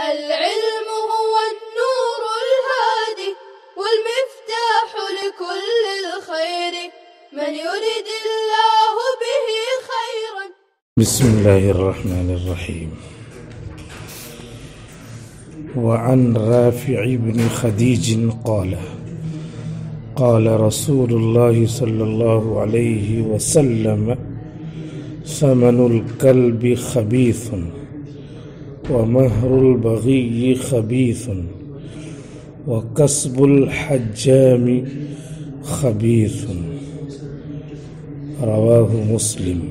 العلم هو النور الهادي والمفتاح لكل الخير من يرد الله به خيرا. بسم الله الرحمن الرحيم. وعن رافع بن خديج قال قال رسول الله صلى الله عليه وسلم ثمن الكلب خبيث ومهر البغي خبيث وكسب الحجام خبيث. رواہ مسلم.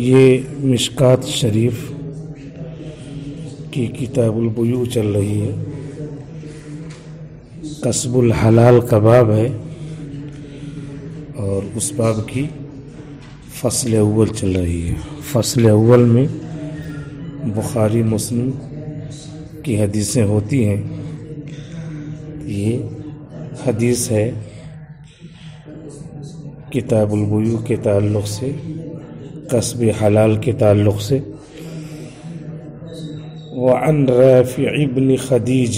یہ مشکات شریف کی کتاب البیوع چل رہی ہے. کسب الحلال کا باب ہے اور اس باب کی فصل اول چل رہی ہے. فصل اول میں بخاری مسلم کی حدیثیں ہوتی ہیں. یہ حدیث ہے کتاب البیوع کے تعلق سے، کسب حلال کے تعلق سے. وعن رافع بن خدیج،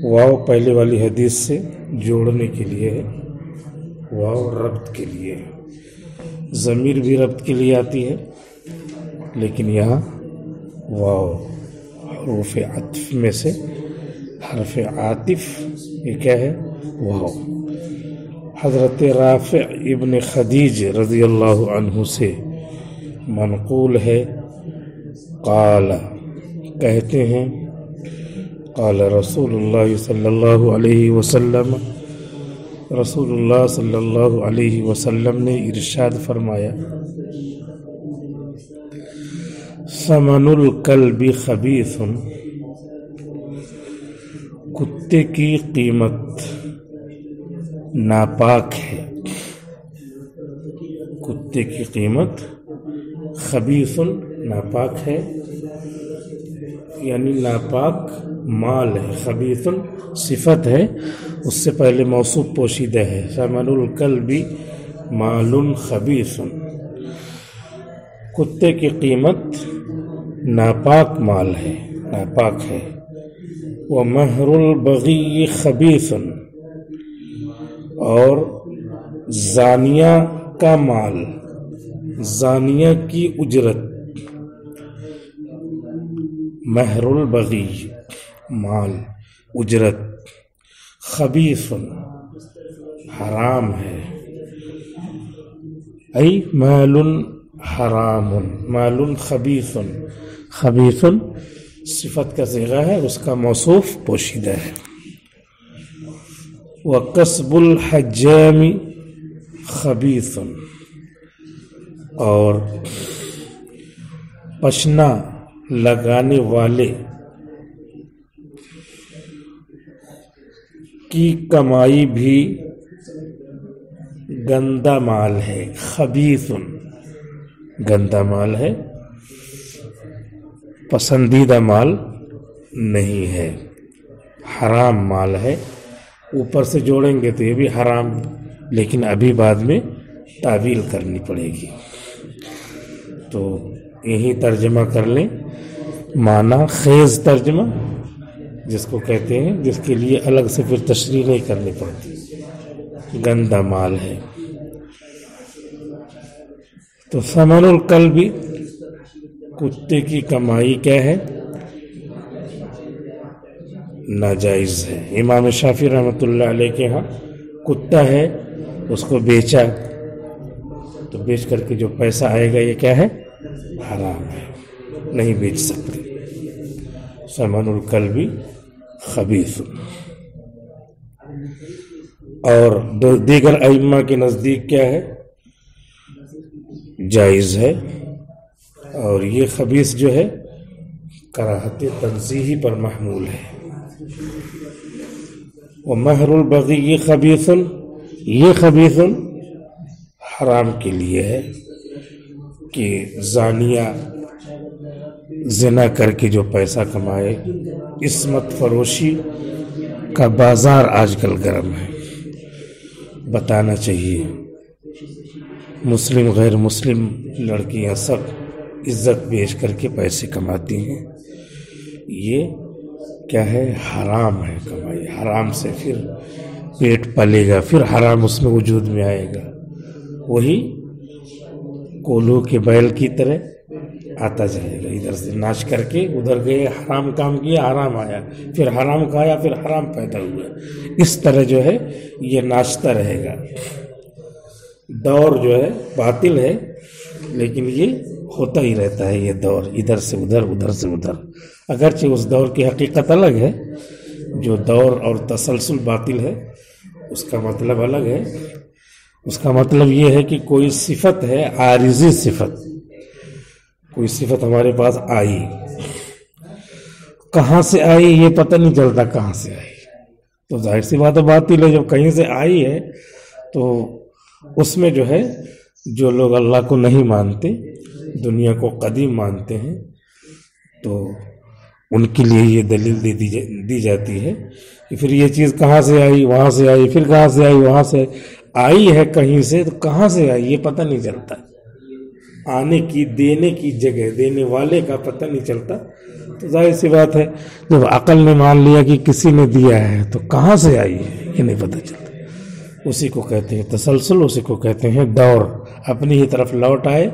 واو پہلے والی حدیث سے جوڑنے کے لیے ہے، واو ربط کے لیے ہے. ضمیر بھی ربط کے لیے آتی ہے لیکن یہاں واو حروف عطف میں سے حرف عاطف یہ کیا ہے؟ واو. حضرت رافع ابن خدیج رضی اللہ عنہ سے منقول ہے، قال کہتے ہیں، قال رسول اللہ صلی اللہ علیہ وسلم، رسول اللہ صلی اللہ علیہ وسلم نے ارشاد فرمایا، ثمن الکلب خبیث، کتے کی قیمت ناپاک ہے. کتے کی قیمت خبیث ناپاک ہے، یعنی ناپاک مال ہے. خبیث صفت ہے، اس سے پہلے موصوف پوشیدہ ہے. ثمن الکلب مال خبیث، کتے کی قیمت ناپاک مال ہے، ناپاک ہے. ومہر البغی خبیث، اور زانیہ کا مال، زانیہ کی اجرت. مہر البغی مال، اجرت. خبیث حرام ہے، ای مال حرام. مال خبیث، خبیث صفت کا صیغہ ہے، اس کا موصوف پوشیدہ ہے. وَقَسْبُ الْحَجَّامِ خَبِيثٌ، اور پشنا لگانے والے کی کمائی بھی گندا مال ہے. خبیث گندا مال ہے، پسندیدہ مال نہیں ہے، حرام مال ہے. اوپر سے جوڑیں گے تو یہ بھی حرام، لیکن ابھی بعد میں تعویل کرنی پڑے گی. تو یہی ترجمہ کر لیں، معنی خیز ترجمہ جس کو کہتے ہیں، جس کے لیے الگ سے پھر تشریح نہیں کرنی پڑتی. گندا مال ہے. تو ثمن الکلب، کتے کی کمائی کیا ہے؟ ناجائز ہے. امام شافعی رحمۃ اللہ علیہ کے ہاں کتا ہے، اس کو بیچا تو بیچ کر کے جو پیسہ آئے گا یہ کیا ہے؟ حرام ہے، نہیں بیچ سکتے. ثمن الکلب خبیث. اور دیگر ائمہ کے نزدیک کیا ہے؟ جائز ہے. اور یہ خبیث جو ہے کراہت تنزیہی پر محمول ہے. ومہر البغی یہ خبیث، یہ خبیث حرام کے لیے ہے کہ زانیہ زنا کر کے جو پیسہ کمائے. عصمت فروشی کا بازار آج کل گرم ہے، بتانا چاہیے. مسلم غیر مسلم لڑکیاں سب عزت بیچ کر کے پیسے کماتی ہیں. یہ کیا ہے؟ حرام ہے کمائی. حرام سے پھر پیٹ پلے گا، پھر حرام اس میں وجود میں آئے گا. وہی کولو کے بیل کی طرح آتا جائے گا. ادھر سے ناچ کر کے ادھر گئے، حرام کام کیا، حرام آیا، پھر حرام کھایا، پھر حرام پیدا ہوا. اس طرح جو ہے یہ ناچتا رہے گا. دور جو ہے باطل ہے، لیکن یہ ہوتا ہی رہتا ہے. یہ دور ادھر سے ادھر، ادھر سے ادھر. اگرچہ اس دور کی حقیقت الگ ہے. جو دور اور تسلسل باطل ہے اس کا مطلب الگ ہے. اس کا مطلب یہ ہے کہ کوئی صفت ہے، عارضی صفت، کوئی صفت ہمارے پاس آئی، کہاں سے آئی یہ پتہ نہیں چلتا کہاں سے آئی. تو ظاہر سی بات ہے باطل ہے. جب کہیں سے آئی ہے تو اس میں جو ہے جو لوگ اللہ کو نہیں مانتے، دنیا کو قدیم مانتے ہیں، تو ان کے لیے یہ دلیل دی جاتی ہے کہ پھر یہ چیز کہاں سے آئی، وہاں سے آئی، پھر کہاں سے آئی، وہاں سے آئی ہے کہیں سے، تو کہاں سے آئی یہ پتہ نہیں چلتا. آنے کی، دینے کی جگہ، دینے والے کا پتہ نہیں چلتا. تو ظاہر سی بات ہے جب عقل نے مان لیا کہ کسی نے دیا ہے تو کہاں سے آئی ہے یہ نہیں پتہ چلتا. اسی کو کہتے ہیں تسلسل، اسی کو کہتے ہیں دور. اپنی ہی طرف لوٹ آئے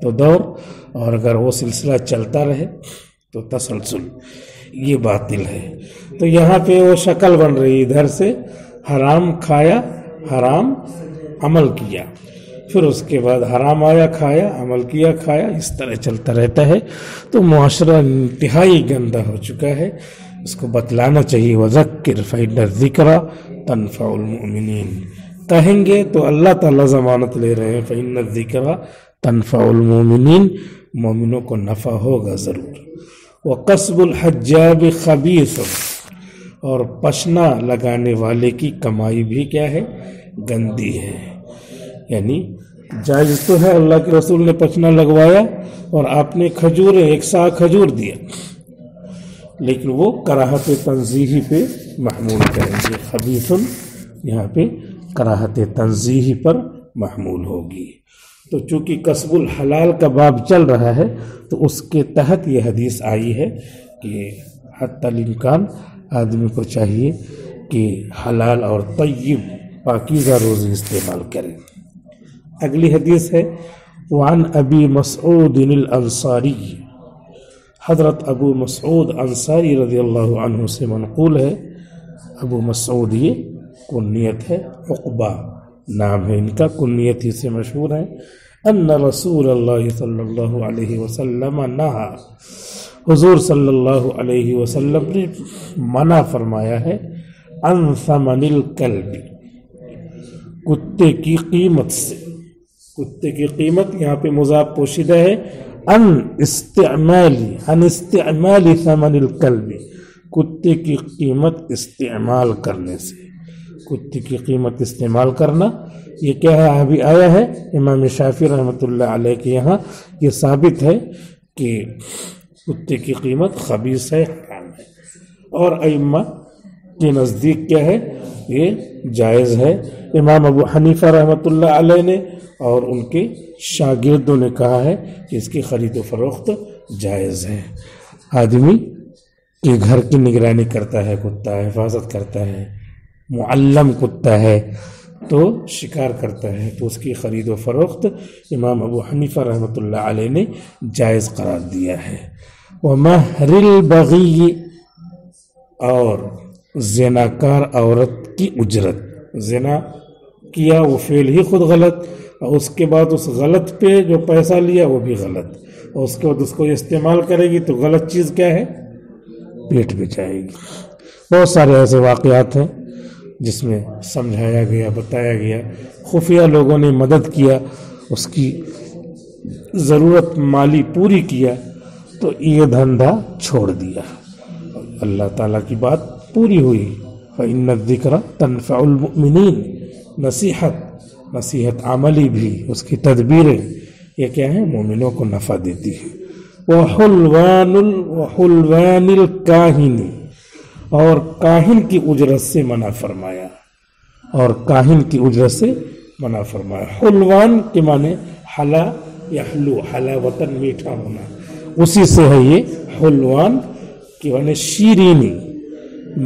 تو دور، اور اگر وہ سلسلہ چلتا رہے تو تسلسل. یہ باطل ہے. تو یہاں پہ وہ شکل بن رہی، ادھر سے حرام کھایا، حرام عمل کیا، پھر اس کے بعد حرام آیا، کھایا، عمل کیا، کھایا، اس طرح چلتا رہتا ہے. تو معاشرہ انتہائی گندا ہو چکا ہے. اس کو بتلانا چاہیے. وَذَكِّرْ فَإِنَّ الذِّكْرَ تَنفَعُ الْمُؤْمِنِينَ. کہیں گے تو اللہ تعالیٰ ضمانت لے رہے ہیں فَإِنَّ الذِّكْرَ تَنفَعُ الْمُؤْمِنِينَ، مومنوں کو نفع ہوگا ضرور. وَقَصْبُ الْحَجَّابِ خَبِيثٌ، اور پشنا لگانے والے کی کمائی بھی کیا ہے؟ گندی ہے. یعنی جائز تو ہے، اللہ کے رسول نے پچنا لگوایا اور آپ نے کھجوریں، ایک سا کھجور دیا، لیکن وہ کراہت تنزیہی پہ محمول کریں گے. خبیثن یہاں پہ کراہت تنزیہی پر محمول ہوگی. تو چونکہ کسب الحلال کا باب چل رہا ہے تو اس کے تحت یہ حدیث آئی ہے کہ حتی الامکان آدمی کو چاہیے کہ حلال اور طیب پاکیزہ روزی استعمال کریں. اگلی حدیث ہے وعن ابی مسعود الانصاری، حضرت ابو مسعود انصاری رضی اللہ عنہ سے منقول ہے. ابو مسعود یہ کنیت ہے، عقبہ نام ہے ان کا، کنیت ہی سے مشہور ہے. ان رسول اللہ صلی اللہ علیہ وسلم نہا، حضور صلی اللہ علیہ وسلم نے منع فرمایا ہے عن ثمن الکلب، کتے کی قیمت سے. کتے کی قیمت یہاں پہ مضاف پوشیدہ ہے. ان استعمال ثمن الکلب، کتے کی قیمت استعمال کرنے سے. کتے کی قیمت استعمال کرنا یہ کیا ہے؟ ابھی آیا ہے امام شافعی رحمۃ اللہ علیہ کے یہاں یہ ثابت ہے کہ کتے کی قیمت خبیث ہے، حرام ہے. اور ائمہ کے نزدیک کیا ہے؟ یہ جائز ہے. امام ابو حنیفہ رحمۃ اللہ علیہ نے اور ان کے شاگردوں نے کہا ہے کہ اس کی خرید و فروخت جائز ہے. آدمی کے گھر کی نگرانی کرتا ہے کتا، حفاظت کرتا ہے، معلم کتا ہے تو شکار کرتا ہے، تو اس کی خرید و فروخت امام ابو حنیفہ رحمۃ اللہ علیہ نے جائز قرار دیا ہے. ومہر البغی، اور زناکار عورت کی اجرت. زنا کیا وہ فعل ہی خود غلط، اور اس کے بعد اس غلط پہ جو پیسہ لیا وہ بھی غلط، اور اس کے بعد اس کو استعمال کرے گی تو غلط چیز کیا ہے؟ پیٹ پہ جائے گی. بہت سارے ایسے واقعات ہیں جس میں سمجھایا گیا، بتایا گیا، خفیہ لوگوں نے مدد کیا، اس کی ضرورت مالی پوری کیا، تو یہ دھندا چھوڑ دیا. اللہ تعالیٰ کی بات پوری ہوئی. فَإِنَّ الذِّكْرَ تَنفَعُ الْمُؤْمِنِينَ، نصیحت عملی بھی، اس کی تدبیریں یہ کیا ہیں؟ مومنوں کو نفع دیتی ہے. وَحُلْوَانُ الْكَاهِنِ، اور کاہن کی اجرت سے منع فرمایا. اور کاہن کی اجرت سے منع فرمایا۔ حلوان کے معنی حلا یحلو، حلاوتن میٹھا ہونا، اسی سے ہے یہ حلوان کے معنی شیرینی،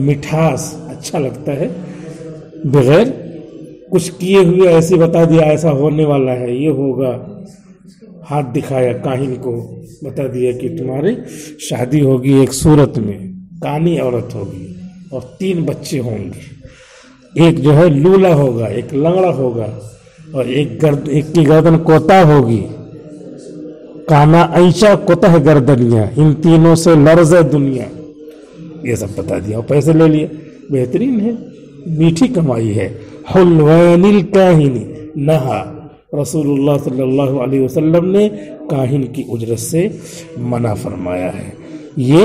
مٹھاس، اچھا لگتا ہے، بغیر کچھ کیے ہوئے ایسے بتا دیا ایسا ہونے والا ہے، یہ ہوگا، ہاتھ دکھایا کاہن کو، بتا دیا کہ تمہاری شادی ہوگی ایک صورت میں، کانی عورت ہوگی اور 3 بچے ہوں گے، ایک جو ہے لولا ہوگا، ایک لنگڑا ہوگا، اور ایک کی گردن کوتا ہوگی، کانا عیشہ کوتہ گردنیاں، ان تینوں سے لرز دنیا، یہ سب بتا دیا اور پیسے لے لیے۔ بہترین ہے، میٹھی کمائی ہے۔ حلوان الکاہن نہا، رسول اللہ صلی اللہ علیہ وسلم نے کاہن کی اجرت سے منع فرمایا ہے۔ یہ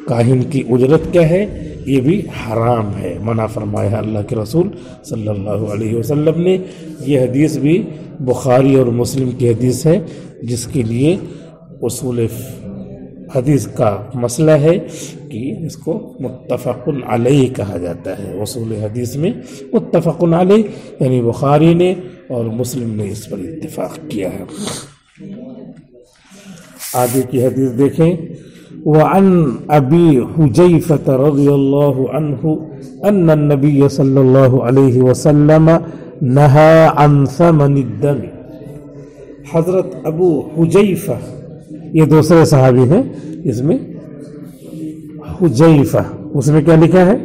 کاہن کی اجرت کیا ہے؟ یہ بھی حرام ہے، منع فرمایا ہے اللہ کے رسول صلی اللہ علیہ وسلم نے۔ یہ حدیث بھی بخاری اور مسلم کی حدیث ہے، جس کے لیے اصول حدیث کا مسئلہ ہے کہ اس کو متفق علیہ کہا جاتا ہے۔ اصول حدیث میں متفق علیہ یعنی بخاری نے اور مسلم نے اس پر اتفاق کیا ہے۔ آگے کی حدیث دیکھیں۔ وعن ابی حجیفۃ رضی اللہ عنہ ان النبی صلی اللہ علیہ وسلم نہا عن ثمن الدم۔ حضرت ابو حجیفہ، یہ دوسرے صحابی ہیں، اس میں حجیفہ، اس میں کیا لکھا ہے؟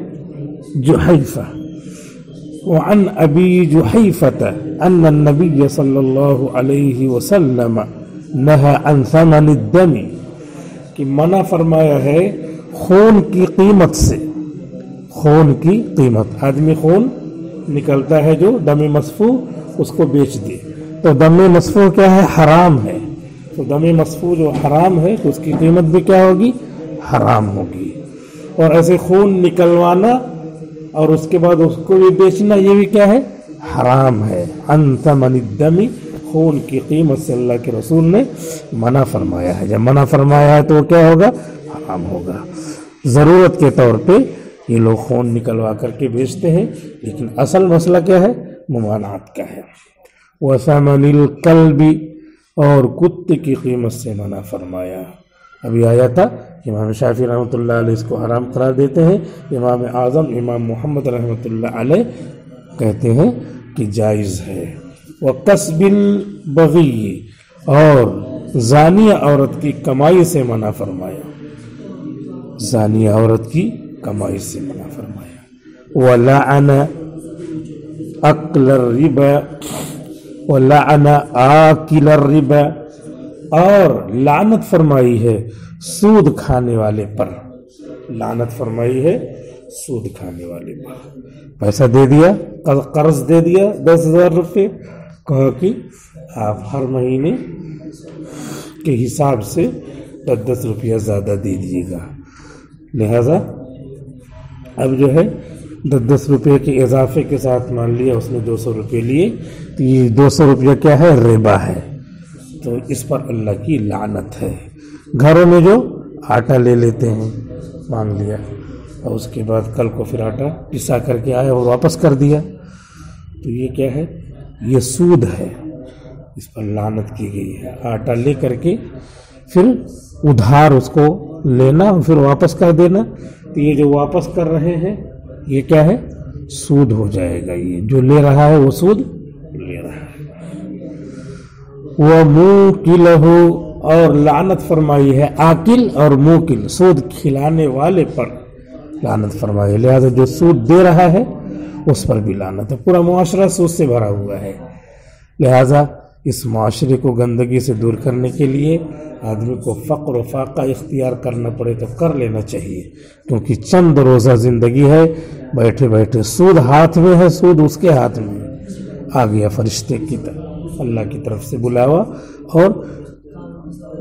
جحیفہ۔ وعن ابی جحیفۃ ان النبی صلی اللہ علیہ وسلم نہا عن ثمن الدم، کہ منع فرمایا ہے خون کی قیمت سے۔ خون کی قیمت، آدمی خون نکلتا ہے جو دم مسفوح، اس کو بیچ دے، تو دم مسفوح کیا ہے؟ حرام ہے۔ تو دم مسفوح جو حرام ہے تو اس کی قیمت بھی کیا ہوگی؟ حرام ہوگی۔ اور ایسے خون نکلوانا اور اس کے بعد اس کو بھی بیچنا، یہ بھی کیا ہے؟ حرام ہے۔ عن ثمن الدم، خون کی قیمت سے اللہ کے رسول نے منع فرمایا ہے۔ جب منع فرمایا ہے تو وہ کیا ہوگا؟ حرام ہوگا۔ ضرورت کے طور پہ یہ لوگ خون نکلوا کر کے بیچتے ہیں، لیکن اصل مسئلہ کیا ہے؟ ممانعت کا ہے۔ وثمن الکلب، اور کتے کی قیمت سے منع فرمایا۔ ابھی آیا تھا، امام شافعی رحمۃ اللہ علیہ اس کو حرام قرار دیتے ہیں، امام اعظم امام محمد رحمۃ اللہ علیہ کہتے ہیں کہ جائز ہے۔ وکسب البغی، اور زانیہ عورت کی کمائی سے منع فرمایا، زانیہ عورت کی کمائی سے منع فرمایا۔ ولعن اکل الربا، ولعن آکل الربا، اور لعنت فرمائی ہے سود کھانے والے پر، لعنت فرمائی ہے سود کھانے والے پر۔ پیسہ دے دیا، قرض دے دیا 10,000 روپے، کہا کہ آپ ہر مہینے کے حساب سے 10 روپیہ زیادہ دے دیجیے گا، لہذا اب جو ہے 10 روپے کے اضافے کے ساتھ مان لیا اس نے 200 روپے لیے، تو یہ 200 روپیہ کیا ہے؟ ربا ہے۔ تو اس پر اللہ کی لعنت ہے۔ گھروں میں جو آٹا لے لیتے ہیں، مانگ لیا اور اس کے بعد کل کو پھر آٹا پسا کر کے آیا اور واپس کر دیا، تو یہ کیا ہے؟ یہ سود ہے، اس پر لعنت کی گئی ہے۔ آٹا لے کر کے پھر ادھار اس کو لینا اور پھر واپس کر دینا، تو یہ جو واپس کر رہے ہیں یہ کیا ہے؟ سود ہو جائے گا۔ یہ جو لے رہا ہے وہ سود لے رہا ہے۔ وَمُوكِلَهُ، اور لعنت فرمائی ہے آکل اور موکل، سود کھلانے والے پر لعنت فرمائی ہے، لہذا جو سود دے رہا ہے اس پر بھی لعنت ہے۔ پورا معاشرہ سود سے بھرا ہوا ہے، لہذا اس معاشرے کو گندگی سے دور کرنے کے لیے آدمی کو فقر و فاقہ اختیار کرنا پڑے تو کر لینا چاہیے، کیونکہ چند روزہ زندگی ہے، بیٹھے بیٹھے سود ہاتھ میں ہے، سود اس کے ہاتھ میں آ گیا، فرشتے کی طرف اللہ کی طرف سے بلاوا اور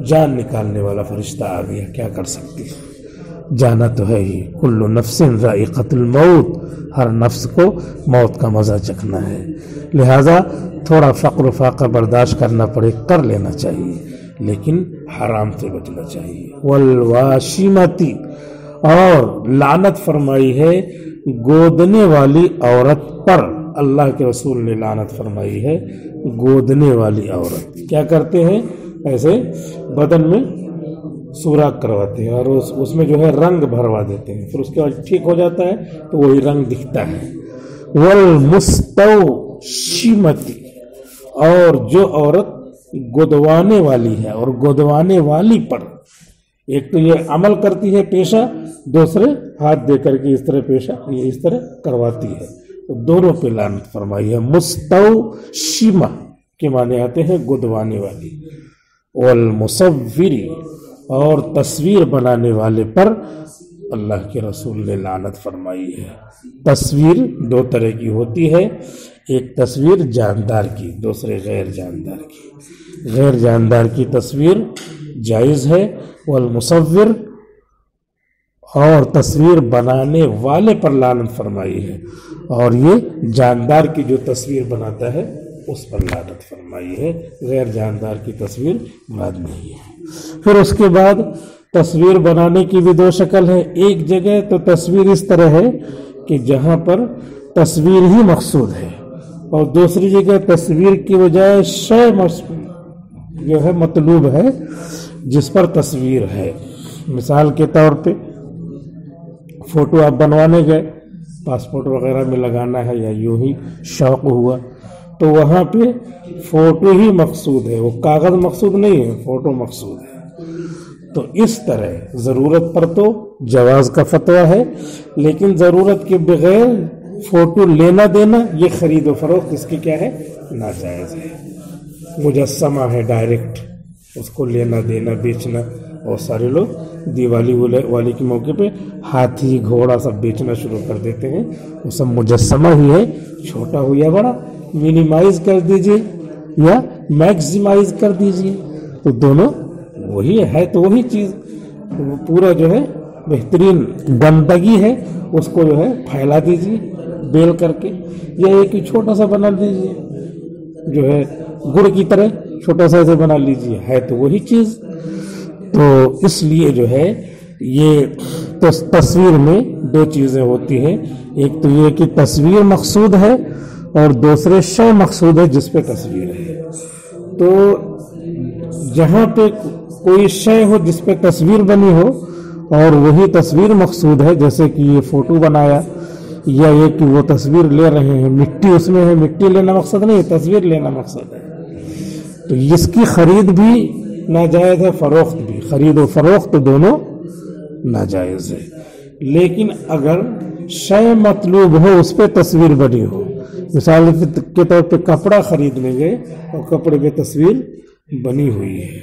جان نکالنے والا فرشتہ آ گیا، کیا کر سکتی ہے؟ جانا تو ہے ہی، کل نفس ذائقۃ الموت، ہر نفس کو موت کا مزہ چکھنا ہے، لہذا تھوڑا فقر و فاقہ برداشت کرنا پڑے کر لینا چاہیے، لیکن حرام سے بچنا چاہیے۔ والواشمتی، اور لعنت فرمائی ہے گودنے والی عورت پر، اللہ کے رسول نے لعنت فرمائی ہے گودنے والی عورت. کیا کرتے ہیں؟ ایسے بدن میں سوراخ کرواتے ہیں اور اس میں جو ہے رنگ بھروا دیتے ہیں, پھر اس کے بعد ٹھیک ہو جاتا ہے تو وہی رنگ دکھتا ہے. والمستوشمۃ, اور جو عورت گودوانے والی ہے اور گودوانے والی پر ایک تو یہ عمل کرتی ہے پیشہ, دوسرے ہاتھ دے کر کے اس طرح پیشہ یہ اس طرح کرواتی ہے, تو دونوں پہ لعنت فرمائی ہے. مستوشمہ کے معنی آتے ہیں گودوانے والی. والمصوری, اور تصویر بنانے والے پر اللہ کے رسول نے لعنت فرمائی ہے. تصویر دو طرح کی ہوتی ہے, ایک تصویر جاندار کی, دوسرے غیر جاندار کی. غیر جاندار کی تصویر جائز ہے. والمصور, اور تصویر بنانے والے پر لعنت فرمائی ہے, اور یہ جاندار کی جو تصویر بناتا ہے اس پر لعنت فرمائی ہے. غیر جاندار کی تصویر مراد نہیں ہے. پھر اس کے بعد تصویر بنانے کی بھی دو شکل ہے. ایک جگہ تو تصویر اس طرح ہے کہ جہاں پر تصویر ہی مقصود ہے, اور دوسری جگہ تصویر کی بجائے شے جو ہے مطلوب ہے جس پر تصویر ہے. مثال کے طور پہ فوٹو آپ بنوانے گئے, پاسپورٹ وغیرہ میں لگانا ہے یا یوں ہی شوق ہوا, تو وہاں پہ فوٹو ہی مقصود ہے, وہ کاغذ مقصود نہیں ہے, فوٹو مقصود ہے. تو اس طرح ضرورت پر تو جواز کا فتویٰ ہے, لیکن ضرورت کے بغیر فوٹو لینا دینا یہ خرید و فروخت اس کی کیا ہے؟ ناجائز ہے. مجسمہ ہے ڈائریکٹ, اس کو لینا دینا بیچنا, اور سارے لوگ دیوالی والی کے موقع پہ ہاتھی گھوڑا سب بیچنا شروع کر دیتے ہیں. وہ سب مجسمہ ہی ہے, چھوٹا ہو یا بڑا, منیمائز کر دیجئے یا میکسیمائز کر دیجئے, تو دونوں وہی ہے تو وہی چیز. وہ پورا جو ہے بہترین گندگی ہے اس کو جو ہے پھیلا دیجئے بیل کر کے, یا ایک ہی چھوٹا سا بنا دیجئے, جو ہے گڑ کی طرح چھوٹا سا ایسے بنا لیجئے, ہے تو وہی چیز. تو اس لیے جو ہے یہ تصویر میں دو چیزیں ہوتی ہیں, ایک تو یہ کہ تصویر مقصود ہے اور دوسرے شے مقصود ہے جس پہ تصویر ہے. تو جہاں پہ کوئی شے ہو جس پہ تصویر بنی ہو اور وہی تصویر مقصود ہے, جیسے کہ یہ فوٹو بنایا, یا یہ کہ وہ تصویر لے رہے ہیں, مٹی اس میں ہے, مٹی لینا مقصد نہیں, تصویر لینا مقصد ہے, تو اس کی خرید بھی ناجائز ہے, فروخت بھی. خرید و فروخت دونوں ناجائز ہے. لیکن اگر شے مطلوب ہو اس پہ تصویر بنی ہو, مثال کے طور پہ کپڑا خریدنے گئے اور کپڑے پہ تصویر بنی ہوئی ہے,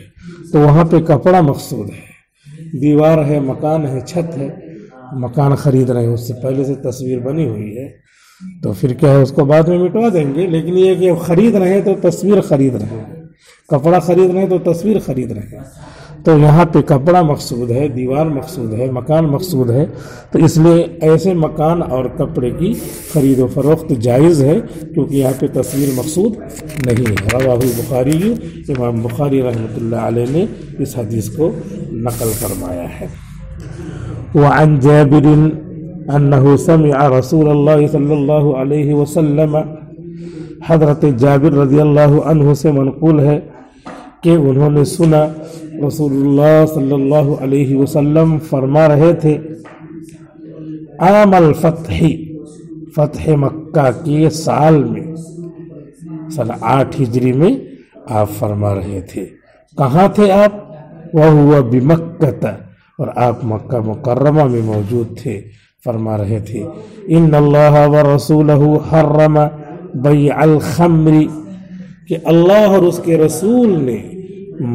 تو وہاں پہ کپڑا مقصود ہے, دیوار ہے, مکان ہے, چھت ہے, مکان خرید رہے ہیں, اس سے پہلے سے تصویر بنی ہوئی ہے, تو پھر کیا ہے اس کو بعد میں مٹوا دیں گے. لیکن یہ کہ خرید رہے ہیں تو تصویر خرید رہے ہیں, کپڑا خرید رہے ہیں تو تصویر خرید رہے ہیں, تو یہاں پہ کپڑا مقصود ہے, دیوار مقصود ہے, مکان مقصود ہے, تو اس لیے ایسے مکان اور کپڑے کی خرید و فروخت جائز ہے, کیونکہ یہاں پہ تصویر مقصود نہیں ہے. رواہ البخاری, امام بخاری رحمۃ اللہ علیہ نے اس حدیث کو نقل فرمایا ہے. وعن جابر انه سمع رسول اللہ صلی اللہ علیہ وسلم, حضرت جابر رضی اللہ عنہ سے منقول ہے کہ انہوں نے سنا رسول اللہ صلی اللہ علیہ وسلم فرما رہے تھے, عام الفتح, فتح مکہ کے سال میں, سال 8 ہجری میں آپ فرما رہے تھے. کہاں تھے آپ؟ وَهُوَ بِمَكَّةَ, اور آپ مکہ مکرمہ میں موجود تھے. فرما رہے تھے, ان اللہ ورسولہ حرم بیع الخمر, کہ اللہ اور اس کے رسول نے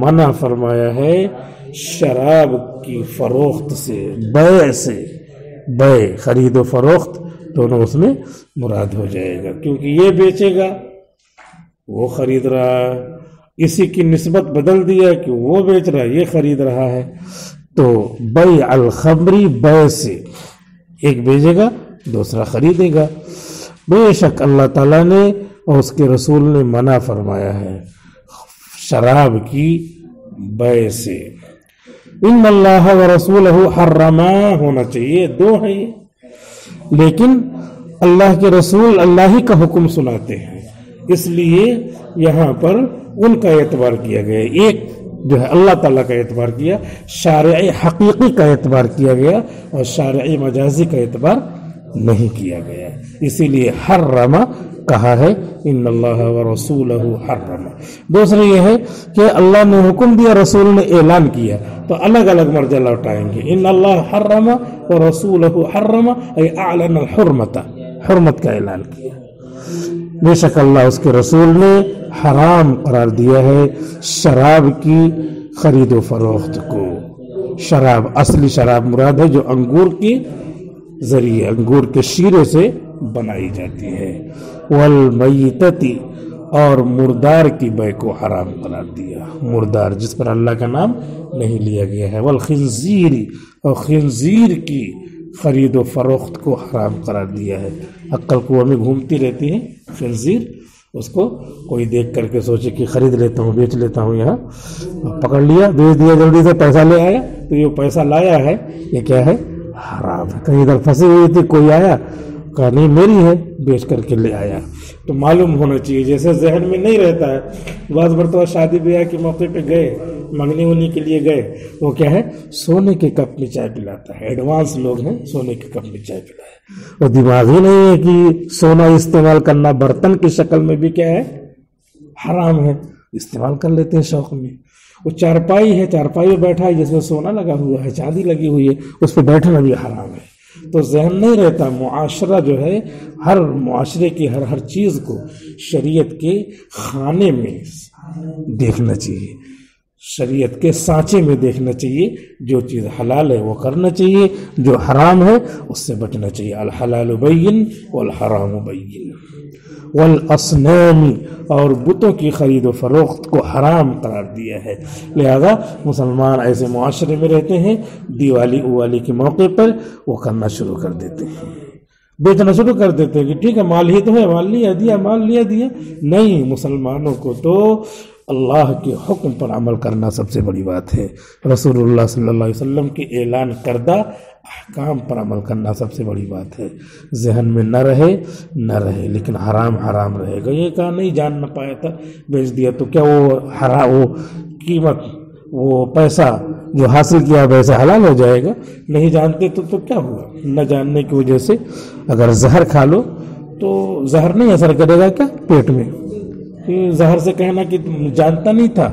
منع فرمایا ہے شراب کی فروخت سے, بیع سے. بیع خرید و فروخت دونوں اس میں مراد ہو جائے گا, کیونکہ یہ بیچے گا وہ خرید رہا ہے, اسی کی نسبت بدل دیا کہ وہ بیچ رہا ہے یہ خرید رہا ہے. تو بیع الخمری, بیع سے, ایک بیچے گا دوسرا خریدے گا. بے شک اللہ تعالیٰ نے اور اس کے رسول نے منع فرمایا ہے شراب کی بیع سے. ان اللہ ورسولہ حرما ہونا چاہیے, دو ہیں, لیکن اللہ کے رسول اللہ ہی کا حکم سناتے ہیں، اس لیے یہاں پر ان کا اعتبار کیا گیا، ایک جو ہے اللہ تعالیٰ کا اعتبار کیا، شارع حقیقی کا اعتبار کیا گیا اور شارع مجازی کا اعتبار نہیں کیا گیا، اسی لیے حرم کہا ہے، ان اللہ ورسولہ حرم۔ دوسرا یہ ہے کہ اللہ نے حکم دیا، رسول نے اعلان کیا، تو الگ الگ مرجع لوٹائیں گے۔ ان اللہ حرم ورسولہ حرم ای اعلن الحرمت، حرمت کا اعلان کیا، بے شک اللہ اس کے رسول نے حرام قرار دیا ہے شراب کی خرید و فروخت کو۔ شراب اصلی شراب مراد ہے جو انگور کے ذریعے، انگور کے شیرے سے بنائی جاتی ہے۔ والمیتتی، اور مردار کی بے کو حرام قرار دیا، مردار جس پر اللہ کا نام نہیں لیا گیا ہے۔ والخنزیر، اور خنزیر کی خرید و فروخت کو حرام قرار دیا ہے۔ عقل کنواں میں گھومتی رہتی ہے خنزیر، اس کو کوئی دیکھ کر کے سوچے کہ خرید لیتا ہوں، بیچ لیتا ہوں، یہاں پکڑ لیا، بیچ دیا، جلدی سے پیسہ لے آیا، تو یہ پیسہ لایا ہے یہ کیا ہے؟ حرام ہے۔ کہیں ادھر پھنسی ہوئی تھی، کوئی آیا کہا نہیں میری ہے، بیچ کر کے لے آیا، تو معلوم ہونا چاہیے، جیسے ذہن میں نہیں رہتا ہے۔ بعض مرتبہ شادی بیاہ کے موقع پہ گئے، منگنی وگنی کے لیے گئے، وہ کیا ہے؟ سونے کے کپ میں چائے پلاتا ہے، ایڈوانس لوگ ہیں، سونے کے کپ میں چائے پلائے، وہ دماغ ہی نہیں ہے کہ سونا استعمال کرنا برتن کی شکل میں بھی کیا ہے؟ حرام ہے، استعمال کر لیتے ہیں شوق میں۔ وہ چارپائی ہے، چارپائی میں بیٹھا ہے جس میں سونا لگا ہوا ہے، چاندی لگی ہوئی ہے، اس پہ بیٹھنا بھی حرام ہے۔ تو ذہن نہیں رہتا، معاشرہ جو ہے ہر معاشرے کی ہر چیز کو شریعت کے خانے میں دیکھنا چاہیے، شریعت کے سانچے میں دیکھنا چاہیے، جو چیز حلال ہے وہ کرنا چاہیے، جو حرام ہے اس سے بچنا چاہیے۔ الحلال بین والحرام بین۔ والاصنام، اور بتوں کی خرید و فروخت کو حرام قرار دیا ہے، لہذا مسلمان ایسے معاشرے میں رہتے ہیں، دیوالی اوالی کے موقع پر وہ کرنا شروع کر دیتے ہیں، بیچنا شروع کر دیتے ہیں کہ ٹھیک ہے مال ہی تو ہے، مال لیا دیا، مال لیا دیا۔ نہیں، مسلمانوں کو تو اللہ کے حکم پر عمل کرنا سب سے بڑی بات ہے، رسول اللہ صلی اللہ علیہ وسلم کے اعلان کردہ احکام پر عمل کرنا سب سے بڑی بات ہے۔ ذہن میں نہ رہے لیکن حرام حرام رہے گا، یہ کہا نہیں جان نہ پایا تھا بیچ دیا، تو کیا وہ حرام، وہ قیمت، وہ پیسہ جو حاصل کیا ویسے حلال ہو جائے گا؟ نہیں جانتے تو کیا ہوا؟ نہ جاننے کی وجہ سے اگر زہر کھا لو تو زہر نہیں اثر کرے گا کیا پیٹ میں؟ زہر سے کہنا کہ جانتا نہیں تھا،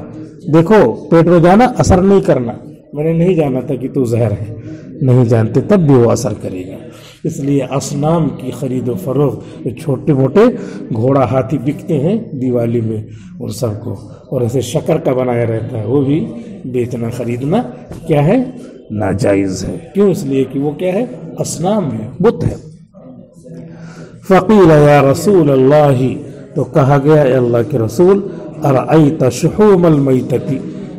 دیکھو پیٹ میں جانا اثر نہیں کرنا، میں نے نہیں جانا تھا کہ تو زہر ہے، نہیں جانتے تب بھی وہ اثر کرے گا۔ اس لیے اصنام کی خرید و فروخت، چھوٹے موٹے گھوڑا ہاتھی بکتے ہیں دیوالی میں ان سب کو، اور ایسے شکر کا بنایا رہتا ہے، وہ بھی بیچنا خریدنا کیا ہے؟ ناجائز ہے۔ کیوں؟ اس لیے کہ وہ کیا ہے؟ اصنام ہے، بت ہے۔ فقیل یا رسول اللہ، تو کہا گیا اے اللہ کے رسول، ارأیت شحوم المیتتی،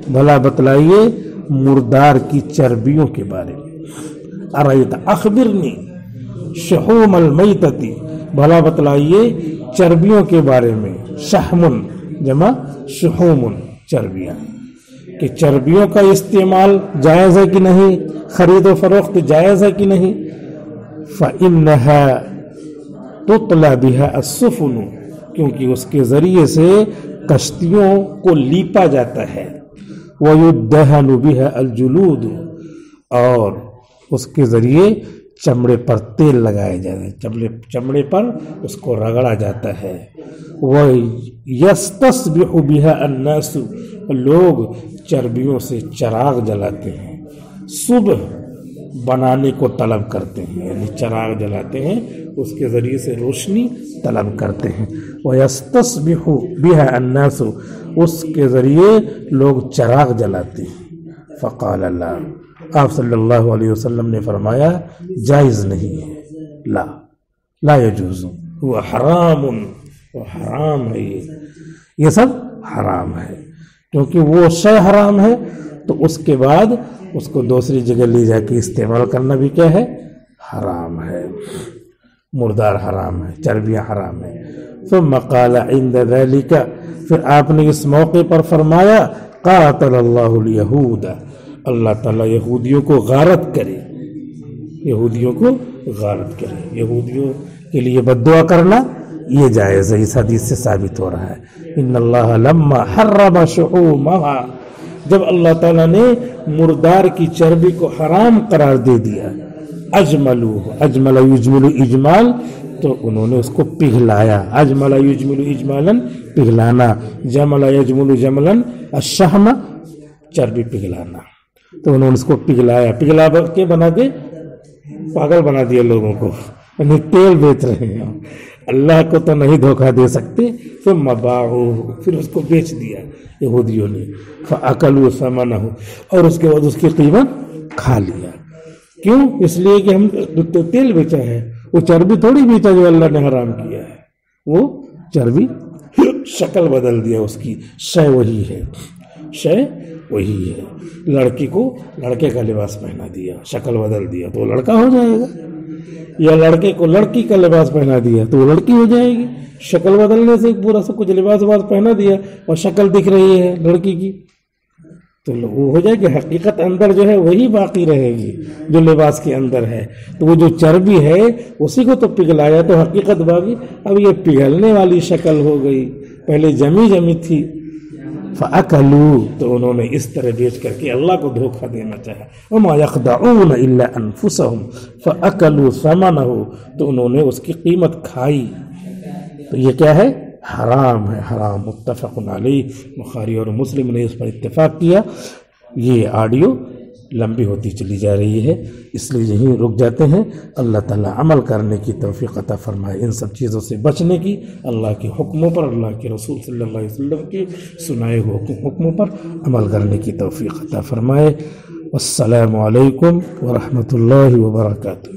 بھلا بتلائیے مردار کی چربیوں کے بارے میں۔ ارأیت، اخبرنی، شحوم المیتتی، بھلا بتلائیے چربیوں کے بارے میں۔ شحم جمع شحوم، چربیاں، کہ چربیوں کا استعمال جائز ہے کہ نہیں، خرید و فروخت جائز ہے کہ نہیں؟ فإنها تطلى بها السفن، کیونکہ اس کے ذریعے سے کشتیوں کو لیپا جاتا ہے۔ وَيُدَّهَنُ بِهَا الْجُلُودُ، اور اس کے ذریعے چمڑے پر تیل لگایا جاتا ہے، چمڑے پر اس کو رگڑا جاتا ہے۔ وَيَسْتَصْبِحُ بِهَا النَّاسُ، لوگ چربیوں سے چراغ جلاتے ہیں، صبح بنانے کو طلب کرتے ہیں، یعنی چراغ جلاتے ہیں، اس کے ذریعے سے روشنی طلب کرتے ہیں۔ وَيَسْتَصْبِحُ بِهَا النَّاسُ، اس کے ذریعے لوگ چراغ جلاتے ہیں۔ فقال اللہ، آپ صلی اللہ علیہ وسلم نے فرمایا جائز نہیں ہے، لا یجوز، وہ حرام، وہ حرام ہے، یہ سب حرام ہے، کیونکہ وہ شے حرام ہے تو اس کے بعد اس کو دوسری جگہ لے جا کے استعمال کرنا بھی کیا ہے؟ حرام ہے۔ مردار حرام ہے، چربیاں حرام ہے۔ ثم قال عند ذلك، پھر آپ نے اس موقع پر فرمایا قاتل اللہ الیہود، اللہ تعالیٰ یہودیوں کو غارت کرے، یہودیوں کو غارت کرے۔ یہودیوں کے لیے بد دعا کرنا یہ جائز ہے، اس حدیث سے ثابت ہو رہا ہے۔ ان اللہ لما حرم شحومها، جب اللہ تعالیٰ نے مردار کی چربی کو حرام قرار دے دیا، اجمل یجمل اجمال، تو انہوں نے اس کو پگھلایا، اجمل یجمل اجمالا پگھلانا، جمل یجمل جملا الشحم چربی پگھلانا، تو انہوں نے اس کو پگھلایا، پگھلا کے بنا کے پاگل بنا دیا لوگوں کو، یعنی تیل بیچ رہے ہیں، اللہ کو تو نہیں دھوکہ دے سکتے، ثم باعوه، پھر اس کو بیچ دیا یہودیوں نے، فاکلوا ثمنہ، اور اس کے بعد اس کی قیمت کھا لیا۔ کیوں؟ اس لیے کہ ہم تو تیل بیچا ہے، وہ چربی تھوڑی بیچا جو اللہ نے حرام کیا ہے، وہ چربی شکل بدل دیا، اس کی شے وہی ہے، شے وہی ہے۔ لڑکی کو لڑکے کا لباس پہنا دیا، شکل بدل دیا تو وہ لڑکا ہو جائے گا، یا لڑکے کو لڑکی کا لباس پہنا دیا تو وہ لڑکی ہو جائے گی۔ شکل بدلنے سے پورا سب کچھ لباس پہنا دیا اور شکل دکھ رہی ہے لڑکی کی تو وہ ہو جائے گی، حقیقت اندر جو ہے وہی باقی رہے گی جو لباس کے اندر ہے۔ تو وہ جو چربی ہے اسی کو تو پگھلایا تو حقیقت باقی، اب یہ پگھلنے والی شکل ہو گئی، پہلے جمی تھی۔ فَأَكَلُوا، تو انہوں نے اس طرح بیچ کر کے اللہ کو دھوکہ دینا چاہا۔ وَمَا يَخْدَعُونَ إِلَّا أَنفُسَهُمْ فَأَكَلُوا ثَمَنَهُ، تو انہوں نے اس کی قیمت کھائی، تو یہ کیا ہے؟ حرام ہے، حرام۔ متفق علیہ، بخاری اور مسلم نے اس پر اتفاق کیا۔ یہ آڈیو لمبی ہوتی چلی جا رہی ہے، اس لیے یہیں رک جاتے ہیں۔ اللہ تعالیٰ عمل کرنے کی توفیق عطا فرمائے، ان سب چیزوں سے بچنے کی، اللہ کے حکموں پر، اللہ کے رسول صلی اللہ علیہ وسلم کے سنائے ہوئے حکموں پر عمل کرنے کی توفیق عطا فرمائے۔ والسلام علیکم ورحمۃ اللہ وبرکاتہ۔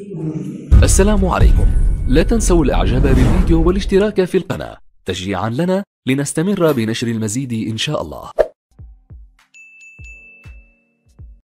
السلام عليكم، لا تنسوا الاعجاب بالفيديو والاشتراك في القناة تشجيعا لنا لنستمر بنشر المزيد إن شاء الله.